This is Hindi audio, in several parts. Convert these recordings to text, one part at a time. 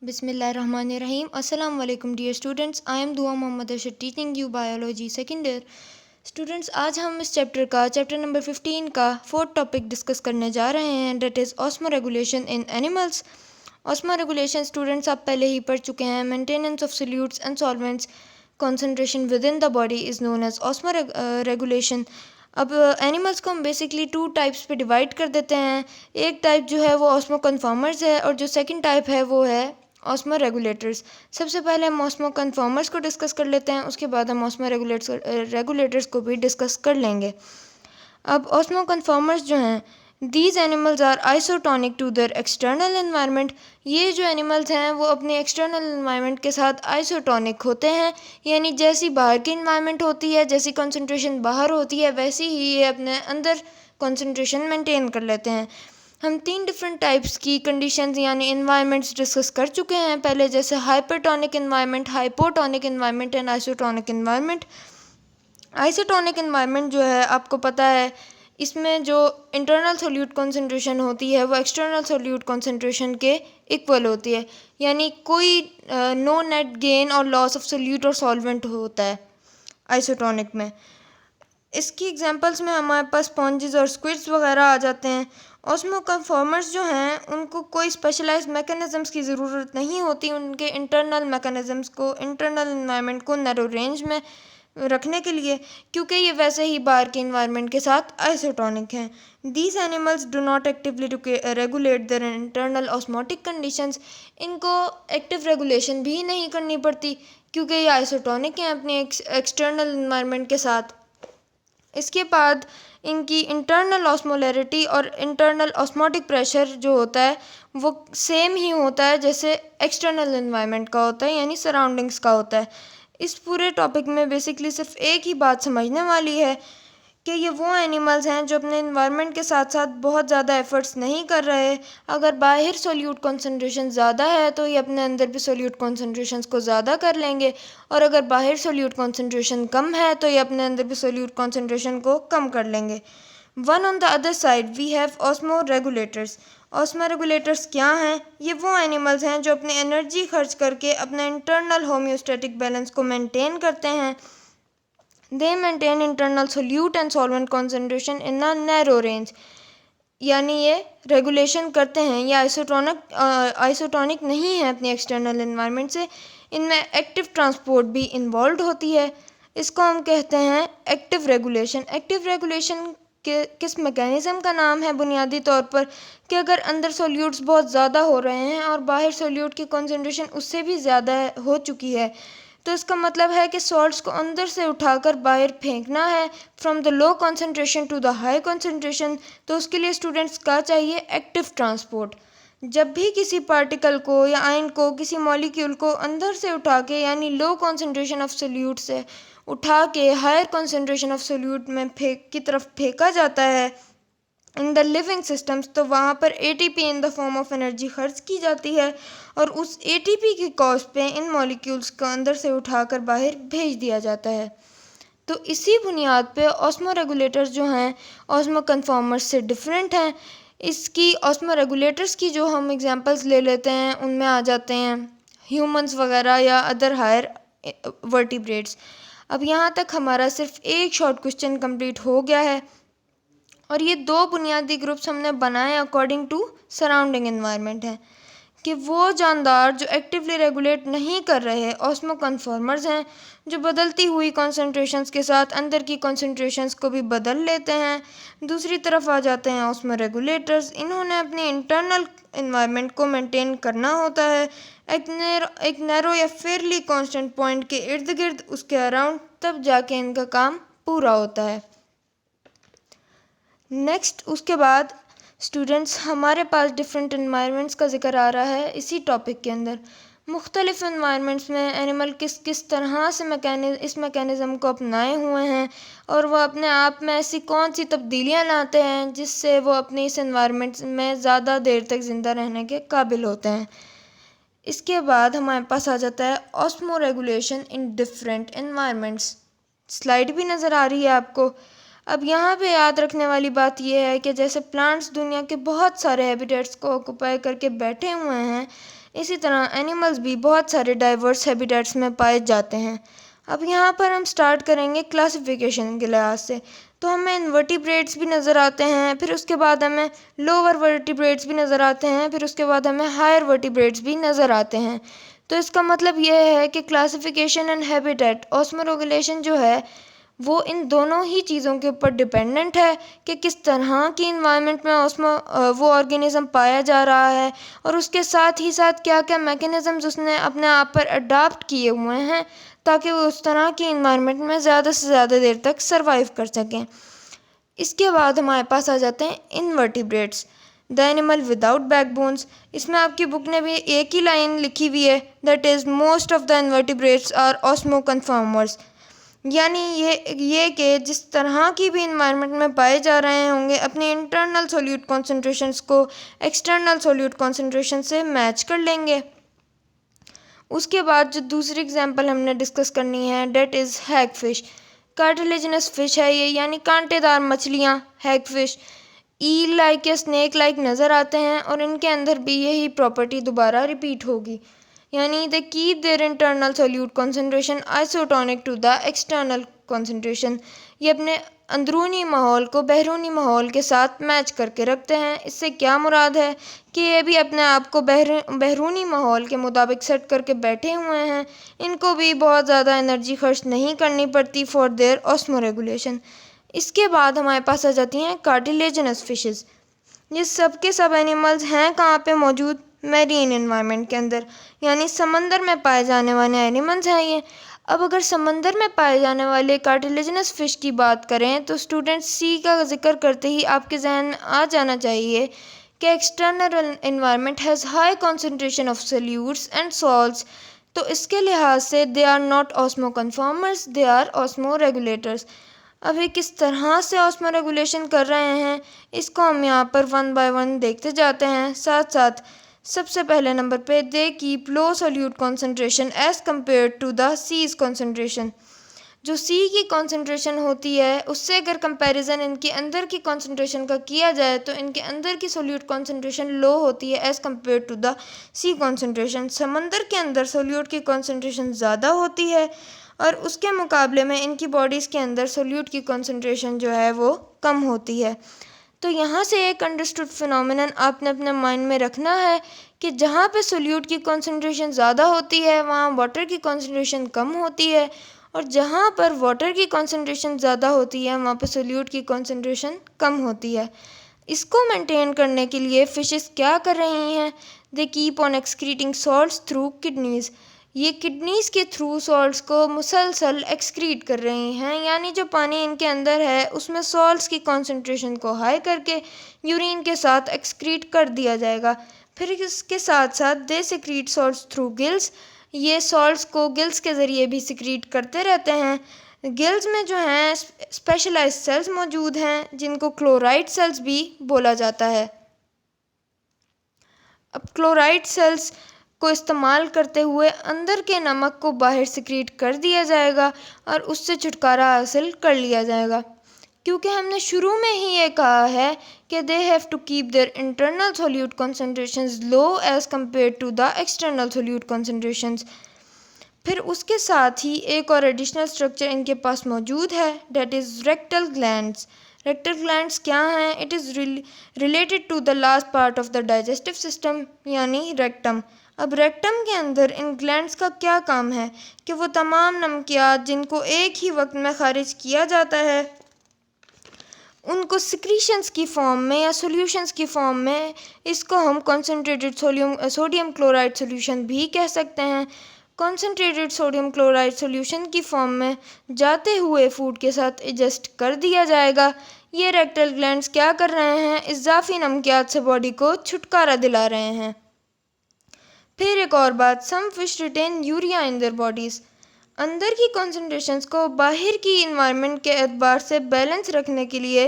Bismillahirrahmanirrahim. Assalamu alaikum dear students. I am Dua Mohammad Arshad teaching you biology second year. Students आज हम इस चैप्टर नंबर 15 का फोर्थ टॉपिक डिस्कस करने जा रहे हैं, that is osmoregulation in animals. Osmoregulation students आप पहले ही पढ़ चुके हैं। Maintenance of solutes and solvents concentration within the body is known as osmoregulation. अब एनिमल्स को हम बेसिकली 2 टाइप्स पे डिवाइड कर देते हैं। एक टाइप जो है वो ऑस्मो कन्फॉर्मर्स है और जो सेकंड टाइप है वो है ऑस्मो रेगुलेटर्स। सबसे पहले हम ऑस्मो कन्फॉर्मर्स को डिस्कस कर लेते हैं, उसके बाद हम ऑस्मो रेगुलेटर्स को भी डिस्कस कर लेंगे। अब ऑस्मो कन्फॉर्मर्स जो हैं, these animals are isotonic to their external environment. ये जो एनिमल्स हैं वो अपने एक्सटर्नल एनवायरनमेंट के साथ आइसोटोनिक होते हैं, यानी जैसी बाहर की एनवायरनमेंट होती है, जैसी कंसंट्रेशन बाहर होती है, वैसी ही ये अपने अंदर कंसंट्रेशन मेंटेन कर लेते हैं। हम 3 डिफरेंट टाइप्स की कंडीशंस यानी एनवायरनमेंट्स डिस्कस कर चुके हैं पहले, जैसे hypertonic environment, hypotonic environment and isotonic environment. Isotonic environment जो है आपको पता है, इसमें जो इंटरनल सोल्यूट कंसंट्रेशन होती है वो एक्सटर्नल सोल्यूट कंसंट्रेशन के इक्वल होती है, यानी कोई नो नेट गेन और लॉस ऑफ सोल्यूट और सॉल्वेंट होता है आइसोटोनिक में। इसकी एग्जांपल्स में हमारे पास स्पॉन्जेस और स्क्विड्स वगैरह आ जाते हैं। ऑस्मो कन्फॉर्मर्स जो हैं उनको कोई स्पेशलाइज्ड मैकेनिज़म्स की ज़रूरत नहीं होती, उनके इंटरनल मैकेनिज़म्स को, इंटरनल एनवायरनमेंट को नैरो रेंज में रखने के लिए, क्योंकि ये वैसे ही बाहर के इन्वायरमेंट के साथ आइसोटोनिक हैं। These animals do not actively regulate their internal osmotic conditions. इनको एक्टिव रेगुलेशन भी नहीं करनी पड़ती क्योंकि ये आइसोटोनिक हैं अपने एक्सटर्नल इन्वायरमेंट के साथ। इसके बाद इनकी इंटरनल ऑस्मोलैरिटी और इंटरनल ऑस्मोटिक प्रेशर जो होता है वो सेम ही होता है जैसे एक्सटर्नल एनवायरनमेंट का होता है, यानी सराउंडिंग्स का होता है। इस पूरे टॉपिक में बेसिकली सिर्फ एक ही बात समझने वाली है कि ये वो एनिमल्स हैं जो अपने इन्वायरमेंट के साथ साथ बहुत ज़्यादा एफर्ट्स नहीं कर रहे। अगर बाहर सोल्यूट कंसंट्रेशन ज़्यादा है तो ये अपने अंदर भी सोल्यूट कंसंट्रेशंस को ज़्यादा कर लेंगे, और अगर बाहर सोल्यूट कंसंट्रेशन कम है तो ये अपने अंदर भी सोल्यूट कंसंट्रेशन को कम कर लेंगे। One on the other side we have osmoregulators. Osmoregulators क्या हैं? ये वो एनिमल्स हैं जो अपनी एनर्जी खर्च करके अपने इंटरनल होम्योस्टैटिक बैलेंस को मेंटेन करते हैं। दे maintain internal solute and solvent concentration in a narrow range, यानी ये रेगुलेशन करते हैं। ये आइसोटोनिक नहीं है अपनी एक्सटर्नल एनवायरनमेंट से। इनमें एक्टिव ट्रांसपोर्ट भी इन्वॉल्व होती है। इसको हम कहते हैं एक्टिव रेगुलेशन। एक्टिव रेगुलेशन के किस मैकेनिज़्म का नाम है बुनियादी तौर पर कि अगर अंदर सोल्यूट्स बहुत ज़्यादा हो रहे हैं और बाहर सोल्यूट की कॉन्सेंट्रेशन उससे भी ज़्यादा हो चुकी है, तो इसका मतलब है कि सॉल्ट्स को अंदर से उठाकर बाहर फेंकना है from the low concentration to the high concentration. तो उसके लिए स्टूडेंट्स का चाहिए एक्टिव ट्रांसपोर्ट। जब भी किसी पार्टिकल को या आयन को, किसी मॉलिक्यूल को अंदर से उठा के यानी लो कंसंट्रेशन ऑफ सोल्यूट से उठा के हायर कंसंट्रेशन ऑफ सोल्यूट में की तरफ फेंका जाता है इन द लिविंग सिस्टम्स, तो वहाँ पर ATP in the form of energy खर्च की जाती है और उस एटीपी की कॉस्ट पे इन मॉलिक्यूल्स को अंदर से उठाकर बाहर भेज दिया जाता है। तो इसी बुनियाद पे ऑस्मो रेगुलेटर्स जो हैं ऑस्मो कन्फॉर्मर्स से डिफरेंट हैं। इसकी ऑस्मो रेगुलेटर्स की जो हम एग्जांपल्स ले लेते हैं उनमें आ जाते हैं ह्यूमंस वगैरह या अदर हायर वर्टिब्रेट्स। अब यहाँ तक हमारा सिर्फ एक शॉर्ट क्वेश्चन कंप्लीट हो गया है और ये 2 बुनियादी ग्रुप्स हमने बनाए अकॉर्डिंग टू सराउंडिंग एनवायरनमेंट हैं कि वो जानदार जो एक्टिवली रेगुलेट नहीं कर रहे ऑस्मो कन्फॉर्मर्स हैं, जो बदलती हुई कॉन्सेंट्रेशंस के साथ अंदर की कॉन्सेंट्रेशंस को भी बदल लेते हैं। दूसरी तरफ आ जाते हैं ऑस्मो रेगुलेटर्स। इन्होंने अपनी इंटरनल एनवायरनमेंट को मेंटेन करना होता है एक नैरो या फेयरली कांस्टेंट पॉइंट के इर्द गिर्द, उसके अराउंड, तब जाके इनका काम पूरा होता है। नेक्स्ट उसके बाद स्टूडेंट्स हमारे पास डिफरेंट एनवायरनमेंट्स का ज़िक्र आ रहा है इसी टॉपिक के अंदर। मुख्तलिफ़ एनवायरनमेंट्स में एनिमल किस किस तरह से इस मैकेनिज़्म को अपनाए हुए हैं और वह अपने आप में ऐसी कौन सी तब्दीलियां लाते हैं जिससे वो अपनी इस एनवायरनमेंट में ज़्यादा देर तक ज़िंदा रहने के काबिल होते हैं। इसके बाद हमारे पास आ जाता है osmo regulation in different environments. Slide भी नज़र आ रही है आपको। अब यहाँ पे याद रखने वाली बात यह है कि जैसे प्लांट्स दुनिया के बहुत सारे हैबिटेट्स को ऑक्यूपाई करके बैठे हुए हैं, इसी तरह एनिमल्स भी बहुत सारे डाइवर्स हैबिटेट्स में पाए जाते हैं। अब यहाँ पर हम स्टार्ट करेंगे क्लासिफिकेशन के लिहाज से। तो हमें इनवर्टिब्रेट्स भी नज़र आते हैं, फिर उसके बाद हमें लोअर वर्टिब्रेट्स भी नज़र आते हैं, फिर उसके बाद हमें हायर वर्टिब्रेट्स भी नज़र आते हैं। तो इसका मतलब ये है कि क्लासिफिकेशन एंड हैबिटेट ऑस्मोरेगुलेशन जो है वो इन दोनों ही चीज़ों के ऊपर डिपेंडेंट है कि किस तरह की इन्वायरमेंट में वो ऑर्गेनिज़म पाया जा रहा है, और उसके साथ ही साथ क्या क्या मैकेनिज़म्स उसने अपने आप पर अडाप्ट किए हुए हैं ताकि वो उस तरह की इन्वायरमेंट में ज़्यादा से ज़्यादा देर तक सर्वाइव कर सकें। इसके बाद हमारे पास आ जाते हैं invertebrates, the animal without backbones. इसमें आपकी बुक ने भी एक ही लाइन लिखी हुई है, that is most of the invertebrates are osmoconformers. यानी ये कि जिस तरह की भी इन्वायरमेंट में पाए जा रहे होंगे अपने इंटरनल सोल्यूट कॉन्सेंट्रेशंस को एक्सटर्नल सोल्यूट कॉन्सेंट्रेशन से मैच कर लेंगे। उसके बाद जो दूसरी एग्जांपल हमने डिस्कस करनी है that is hagfish. Cartilaginous fish है ये, यानी कांटेदार मछलियाँ हैग फिश ईल लाइक या स्नेक लाइक नज़र आते हैं, और इनके अंदर भी यही प्रॉपर्टी दोबारा रिपीट होगी, यानी they keep their internal solute concentration isotonic to the external concentration. ये अपने अंदरूनी माहौल को बहरूनी माहौल के साथ मैच करके रखते हैं। इससे क्या मुराद है कि ये भी अपने आप को बहरूनी माहौल के मुताबिक सेट करके बैठे हुए हैं, इनको भी बहुत ज़्यादा एनर्जी खर्च नहीं करनी पड़ती फॉर देयर ऑस्मोरेगुलेशन। इसके बाद हमारे पास आ जाती हैं कार्टिलेजिनस फिशेस। ये सब के सब एनिमल्स हैं कहाँ पे मौजूद? मैरीन एनवायरनमेंट के अंदर, यानी समंदर में पाए जाने वाले एनिमल्स हैं ये। अब अगर समंदर में पाए जाने वाले कार्टिलेजिनस फ़िश की बात करें तो स्टूडेंट सी का जिक्र करते ही आपके जहन में आ जाना चाहिए कि external environment has high concentration of solutes and salts. तो इसके लिहाज से they are not osmoconformers, they are osmoregulators. अब ये किस तरह से ऑस्मो रेगुलेशन कर रहे हैं इसको हम यहाँ पर वन बाय वन देखते जाते हैं। साथ साथ सबसे पहले नंबर पे they keep low solute concentration as compare to the sea's concentration. जो सी की कॉन्सेंट्रेशन होती है उससे अगर कंपैरिजन इनके अंदर की कॉन्सेंट्रेशन का किया जाए तो इनके अंदर की सोल्यूट कॉन्सेंट्रेशन लो होती है as compare to the sea concentration. समंदर के अंदर सोल्यूट की कॉन्सेंट्रेशन ज़्यादा होती है और उसके मुकाबले में इनकी बॉडीज़ के अंदर सोल्यूट की कॉन्सेंट्रेशन जो है वो कम होती है। तो यहाँ से एक अंडरस्टूड फिनोमिनन आपने अपने माइंड में रखना है कि जहाँ पे सोल्यूट की कॉन्सेंट्रेशन ज़्यादा होती है वहाँ वाटर की कॉन्सेंट्रेशन कम होती है, और जहाँ पर वाटर की कॉन्सेंट्रेशन ज़्यादा होती है वहाँ पे सोल्यूट की कॉन्सेंट्रेशन कम होती है। इसको मेंटेन करने के लिए फिशेस क्या कर रही हैं? They keep on excreting salts through kidneys. ये किडनीज़ के थ्रू सॉल्ट्स को मुसलसल एक्सक्रीट कर रही हैं, यानी जो पानी इनके अंदर है उसमें सॉल्ट्स की कॉन्सेंट्रेशन को हाई करके यूरिन के साथ एक्सक्रीट कर दिया जाएगा। फिर इसके साथ साथ they secrete salts through gills. ये सॉल्ट्स को गिल्स के ज़रिए भी सिक्रीट करते रहते हैं। गिल्स में जो हैं स्पेशलाइज्ड सेल्स मौजूद हैं जिनको क्लोराइड सेल्स भी बोला जाता है। अब क्लोराइड सेल्स को इस्तेमाल करते हुए अंदर के नमक को बाहर सिक्रीट कर दिया जाएगा और उससे छुटकारा हासिल कर लिया जाएगा, क्योंकि हमने शुरू में ही ये कहा है कि they have to keep their internal solute concentrations low as compare to the external solute concentrations. फिर उसके साथ ही एक और एडिशनल स्ट्रक्चर इनके पास मौजूद है, that is rectal glands. Rectal glands क्या हैं? It is related to the last part of the digestive system, यानी रेक्टम। अब रेक्टम के अंदर इन ग्लैंड्स का क्या काम है कि वो तमाम नमकियात जिनको एक ही वक्त में खारिज किया जाता है उनको सिक्रीशंस की फॉर्म में या सॉल्यूशंस की फॉर्म में, इसको हम कॉन्सेंट्रेटेड सोडियम क्लोराइड सॉल्यूशन भी कह सकते हैं, कॉन्सेंट्रेटेड सोडियम क्लोराइड सॉल्यूशन की फॉर्म में जाते हुए फूड के साथ एडजस्ट कर दिया जाएगा। ये रेक्टल ग्लैंड्स क्या कर रहे हैं? इजाफी नमकियात से बॉडी को छुटकारा दिला रहे हैं। फिर एक और बात, some fish retain urea in their bodies. अंदर की कॉन्सेंट्रेशंस को बाहर की इन्वायरमेंट के एतबार से बैलेंस रखने के लिए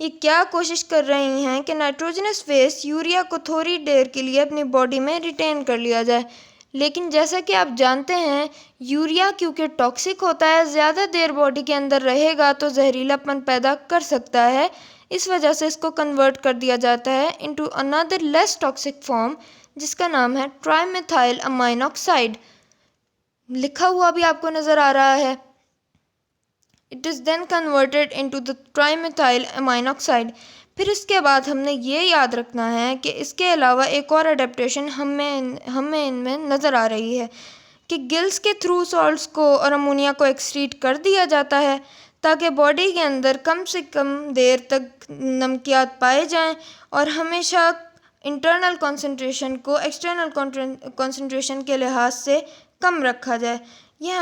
ये क्या कोशिश कर रही हैं कि नाइट्रोजनस वेस्ट यूरिया को थोड़ी देर के लिए अपनी बॉडी में रिटेन कर लिया जाए। लेकिन जैसा कि आप जानते हैं यूरिया क्योंकि टॉक्सिक होता है, ज़्यादा देर बॉडी के अंदर रहेगा तो जहरीलापन पैदा कर सकता है। इस वजह से इसको कन्वर्ट कर दिया जाता है into another less toxic form, जिसका नाम है ट्राइमेथाइल अमाइन ऑक्साइड। लिखा हुआ भी आपको नज़र आ रहा है। It is then converted into the trimethylamine oxide. फिर इसके बाद हमने ये याद रखना है कि इसके अलावा एक और अडेप्टेशन हमें इनमें नज़र आ रही है कि गिल्स के थ्रू सॉल्ट्स को और अमोनिया को एक्सक्रीट कर दिया जाता है ताकि बॉडी के अंदर कम से कम देर तक नमकियात पाए जाएं और हमेशा इंटरनल कंसंट्रेशन को एक्सटर्नल कंसंट्रेशन के लिहाज से कम रखा जाए। ये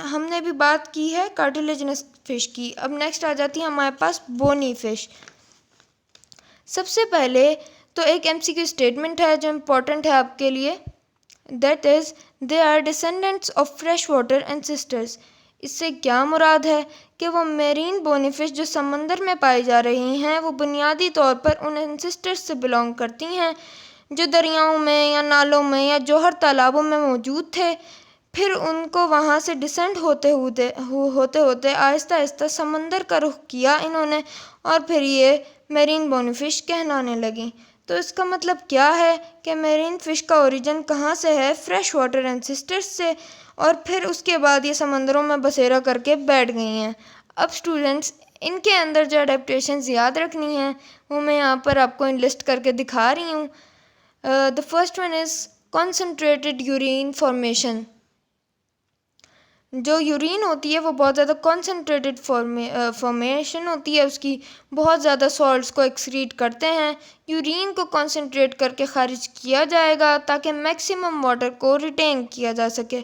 हमने भी बात की है कार्टिलेजिनस फिश की। अब नेक्स्ट आ जाती है हमारे पास बोनी फिश। सबसे पहले तो एक एमसीक्यू स्टेटमेंट है जो इम्पोर्टेंट है आपके लिए, that is they are descendants of fresh water ancestors. इससे क्या मुराद है कि वो मेरीन बोनीफिश जो समंदर में पाई जा रही हैं वो बुनियादी तौर पर उन एंसेस्टर्स से बिलोंग करती हैं जो दरियाओं में या नालों में या जोहर तालाबों में मौजूद थे। फिर उनको वहाँ से डिसेंड होते होते आहिस्ता आहिस्ता समंदर का रुख किया इन्होंने और फिर ये मेरीन बोनीफिश कहलाने लगी। तो इसका मतलब क्या है कि मेरीन फ़िश का ओरिजिन कहाँ से है? फ्रेश वाटर एंसेस्टर्स से, और फिर उसके बाद ये समंदरों में बसेरा करके बैठ गई हैं। अब स्टूडेंट्स इनके अंदर जो अडेप्टेशंस याद रखनी हैं वो मैं यहाँ पर आपको लिस्ट करके दिखा रही हूँ। The first one is concentrated urine formation. जो यूरिन होती है वो बहुत ज़्यादा कॉन्सनट्रेटेड फॉर्मेशन होती है उसकी, बहुत ज़्यादा सॉल्ट्स को एक्सक्रीट करते हैं। यूरिन को कॉन्सनट्रेट करके ख़ारिज किया जाएगा ताकि मैक्सिमम वाटर को रिटेन किया जा सके,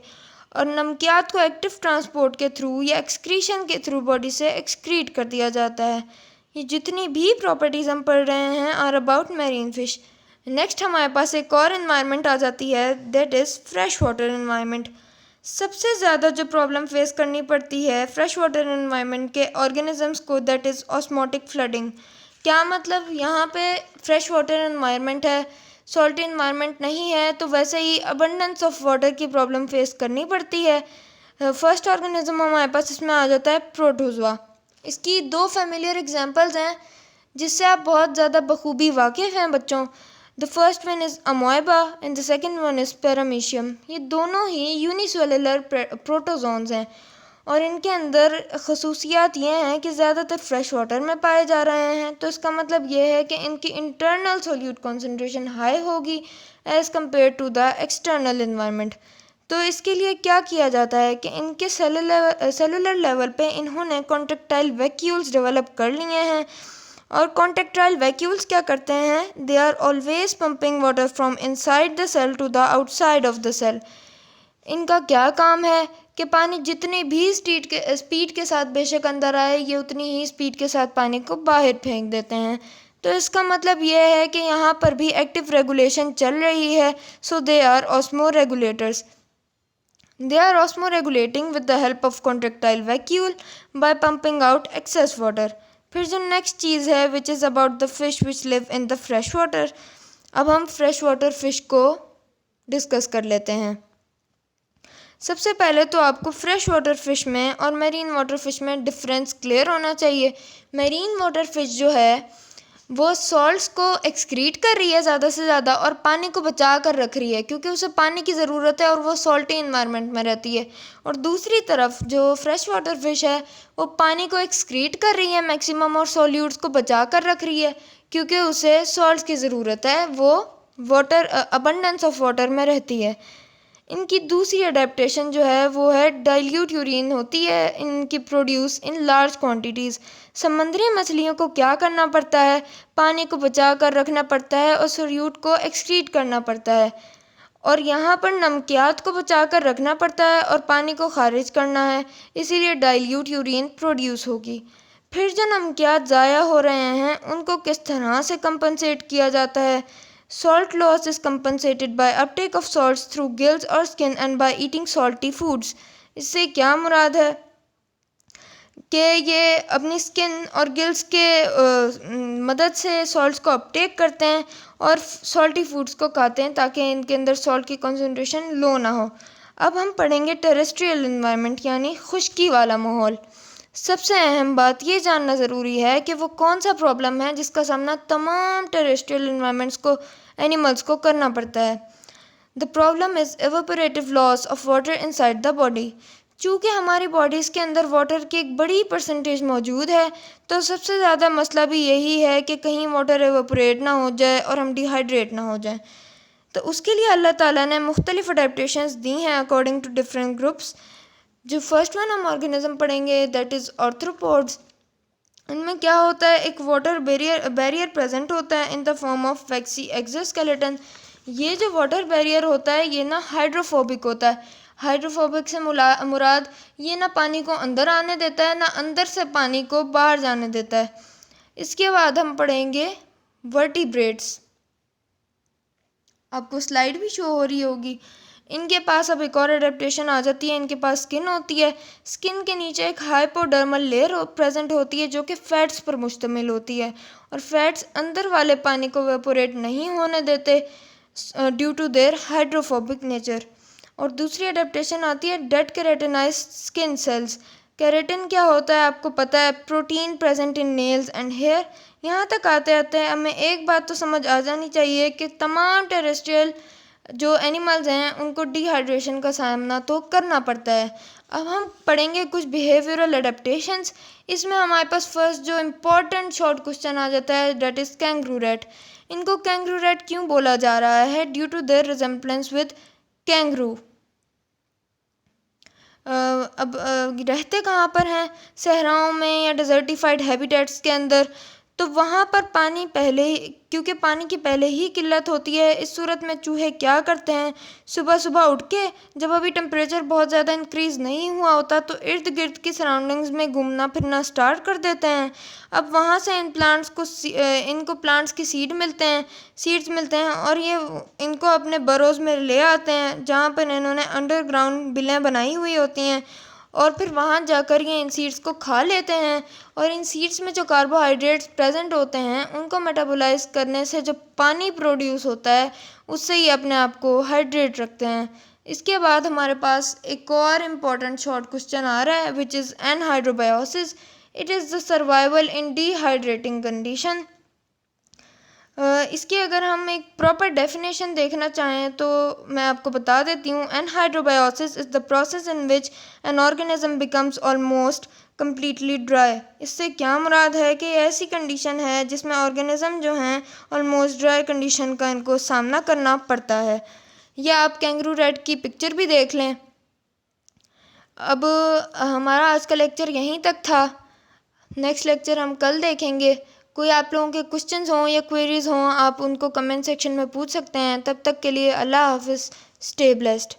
और नमकियात को एक्टिव ट्रांसपोर्ट के थ्रू या एक्सक्रीशन के थ्रू बॉडी से एक्सक्रीट कर दिया जाता है। ये जितनी भी प्रॉपर्टीज़ हम पढ़ रहे हैं are about marine fish. Next हमारे पास एक और इन्वायरमेंट आ जाती है, that is fresh water environment. सबसे ज़्यादा जो प्रॉब्लम फेस करनी पड़ती है फ्रेश वाटर इन्वायरमेंट के ऑर्गेनिजम्स को, दैट इज़ ऑस्मोटिक फ्लडिंग। क्या मतलब? यहाँ पे फ्रेश वाटर इन्वायरमेंट है, सॉल्टी इन्वायरमेंट नहीं है, तो वैसे ही अबंडेंस ऑफ वाटर की प्रॉब्लम फेस करनी पड़ती है। फर्स्ट ऑर्गेनिज्म हमारे पास इसमें आ जाता है प्रोटोजोआ। इसकी दो फेमिलियर एग्जांपल्स हैं जिससे आप बहुत ज़्यादा बखूबी वाकिफ़ हैं बच्चों। The first one is amoeba and the second one is paramecium. ये दोनों ही यूनिसेलुलर प्रोटोजोन्स हैं और इनके अंदर खसूसियात ये हैं कि ज़्यादातर फ्रेश वाटर में पाए जा रहे हैं। तो इसका मतलब ये है कि इनकी इंटरनल सोल्यूट कॉन्सेंट्रेशन हाई होगी as compare to the external environment. तो इसके लिए क्या किया जाता है कि इनके सेलुलर लेवल पे इन्होंने कॉन्ट्रेक्टाइल वैक्यूल्स डेवलप कर लिए हैं, और कॉन्ट्रेक्टाइल वैक्यूल्स क्या करते हैं? They are always pumping water from inside the cell to the outside of the cell. इनका क्या काम है कि पानी जितनी भी स्पीड के साथ बेशक अंदर आए, ये उतनी ही स्पीड के साथ पानी को बाहर फेंक देते हैं। तो इसका मतलब ये है कि यहाँ पर भी एक्टिव रेगुलेशन चल रही है। So they are osmoregulators. They are osmoregulating with the help of contractile vacuole by pumping out excess water. फिर जो नेक्स्ट चीज़ है which is about the fish which live in the fresh water. अब हम फ्रेश वाटर फिश को डिस्कस कर लेते हैं। सबसे पहले तो आपको फ्रेश वाटर फिश में और मेरीन वाटर फिश में डिफरेंस क्लियर होना चाहिए। मेरीन वाटर फिश जो है वो सॉल्ट्स को एक्सक्रीट कर रही है ज़्यादा से ज़्यादा और पानी को बचा कर रख रही है क्योंकि उसे पानी की ज़रूरत है और वो सॉल्टी इन्वायरमेंट में रहती है। और दूसरी तरफ जो फ्रेश वाटर फिश है वो पानी को एक्सक्रीट कर रही है मैक्सिमम और सॉल्यूट्स को बचा कर रख रही है क्योंकि उसे सॉल्ट्स की ज़रूरत है, वो वाटर अबंडेंस ऑफ वाटर में रहती है। इनकी दूसरी अडेप्टेशन जो है वो है डाइल्यूट यूरिन होती है इनकी प्रोड्यूस इन लार्ज क्वांटिटीज़। समुद्री मछलियों को क्या करना पड़ता है? पानी को बचा कर रखना पड़ता है और सोल्यूट को एक्सक्रीट करना पड़ता है, और यहाँ पर नमकियात को बचा कर रखना पड़ता है और पानी को खारिज करना है, इसीलिए डाइल्यूट यूरिन प्रोड्यूस होगी। फिर जो नमकियात ज़ाया हो रहे हैं उनको किस तरह से कंपनसेट किया जाता है? Salt loss is compensated by uptake of salts through gills or skin and by eating salty foods. इससे क्या मुराद है कि ये अपनी स्किन और गिल्स के मदद से सॉल्ट्स को अपटेक करते हैं और सॉल्टी फूड्स को खाते हैं ताकि इनके अंदर सॉल्ट की कंसंट्रेशन लो ना हो। अब हम पढ़ेंगे टेरेस्ट्रियल इन्वायरमेंट यानी खुश्की वाला माहौल। सबसे अहम बात ये जानना ज़रूरी है कि वो कौन सा प्रॉब्लम है जिसका सामना तमाम टेरेस्ट्रियल इन्वायरमेंट्स को एनिमल्स को करना पड़ता है। The problem is evaporative loss of water inside the body. चूँकि हमारी बॉडीज़ के अंदर वाटर की एक बड़ी परसेंटेज मौजूद है, तो सबसे ज़्यादा मसला भी यही है कि कहीं वाटर एवेपोरेट ना हो जाए और हम डिहाइड्रेट ना हो जाए। तो उसके लिए अल्लाह ताला ने मुख्तलिफ अडेप्टेशंस दी हैं अकॉर्डिंग टू डिफरेंट ग्रुप्स। जो फर्स्ट वन हम ऑर्गेनिज्म पढ़ेंगे दैट इज़ आर्थ्रोपोड्स। इनमें क्या होता है, एक वाटर बैरियर प्रेजेंट होता है in the form of vaccine exoskeleton. ये जो वाटर बैरियर होता है ये ना हाइड्रोफोबिक होता है। हाइड्रोफोबिक से मुराद ये ना पानी को अंदर आने देता है ना अंदर से पानी को बाहर जाने देता है। इसके बाद हम पढ़ेंगे वर्टिब्रेट्स। आपको स्लाइड भी शो हो रही होगी। इनके पास अब एक और अडेप्टेशन आ जाती है, इनके पास स्किन होती है। स्किन के नीचे एक हाइपोडर्मल लेयर प्रेजेंट होती है जो कि फैट्स पर मुश्तमिल होती है, और फैट्स अंदर वाले पानी को वेपोरेट नहीं होने देते due to their hydrophobic nature. और दूसरी अडेप्टेशन आती है dead keratinized skin cells. Keratin क्या होता है आपको पता है, protein present in nails and hair. यहाँ तक आते आते हमें एक बात तो समझ आ जानी चाहिए कि तमाम टेरेस्ट्रियल जो एनिमल्स हैं उनको डिहाइड्रेशन का सामना तो करना पड़ता है। अब हम पढ़ेंगे कुछ बिहेवियरल अडेप्टेशंस। इसमें हमारे पास फर्स्ट जो इम्पोर्टेंट शॉर्ट क्वेश्चन आ जाता है दैट इज़ कैंगरू रैट। इनको कैंगरू रैट क्यों बोला जा रहा है, due to their resemblance with kangaroo. अब रहते कहाँ पर हैं, सहराओं में या डिज़र्टिफाइड हैबिटेट्स के अंदर। तो वहाँ पर पानी पहले ही, क्योंकि पानी की पहले ही किल्लत होती है, इस सूरत में चूहे क्या करते हैं, सुबह सुबह उठ के जब अभी टेम्परेचर बहुत ज़्यादा इंक्रीज़ नहीं हुआ होता तो इर्द गिर्द की सराउंडिंग्स में घूमना फिरना स्टार्ट कर देते हैं। अब वहाँ से इनको प्लांट्स की सीड्स मिलते हैं और ये इनको अपने बरोज़ में ले आते हैं जहाँ पर इन्होंने अंडरग्राउंड बिलें बनाई हुई होती हैं, और फिर वहाँ जाकर ये इन सीड्स को खा लेते हैं। और इन सीड्स में जो कार्बोहाइड्रेट्स प्रेजेंट होते हैं उनको मेटाबोलाइज करने से जो पानी प्रोड्यूस होता है उससे ही अपने आप को हाइड्रेट रखते हैं। इसके बाद हमारे पास एक और इम्पॉर्टेंट शॉर्ट क्वेश्चन आ रहा है which is anhydrobiosis. It is the survival in dehydrating condition. इसकी अगर हम एक प्रॉपर डेफिनेशन देखना चाहें तो मैं आपको बता देती हूँ। Anhydrobiosis is the process in which an organism becomes almost completely dry. इससे क्या मुराद है कि ऐसी कंडीशन है जिसमें ऑर्गेनिज्म जो हैं ऑलमोस्ट ड्राई कंडीशन का इनको सामना करना पड़ता है। या आप कैंगरू रैट की पिक्चर भी देख लें। अब हमारा आज का लेक्चर यहीं तक था। नेक्स्ट लेक्चर हम कल देखेंगे। कोई आप लोगों के क्वेश्चंस हों या क्वेरीज़ हों आप उनको कमेंट सेक्शन में पूछ सकते हैं। तब तक के लिए अल्लाह हाफ़िज़, स्टे ब्लेस्ड।